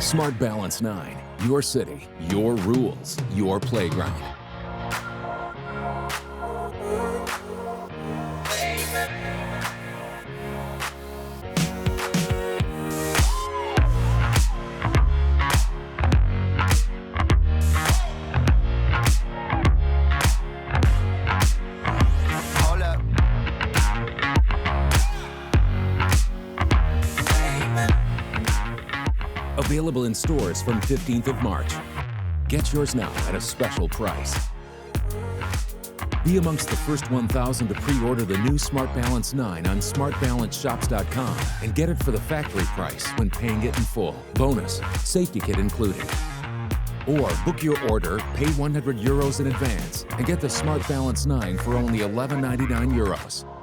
Smart Balance 9. Your city, your rules, your playground. Available in stores from 15th of March. Get yours now at a special price. Be amongst the first 1,000 to pre-order the new Smart Balance 9 on smartbalanceshops.com and get it for the factory price when paying it in full. Bonus, safety kit included. Or book your order, pay €100 in advance, and get the Smart Balance 9 for only €11.99.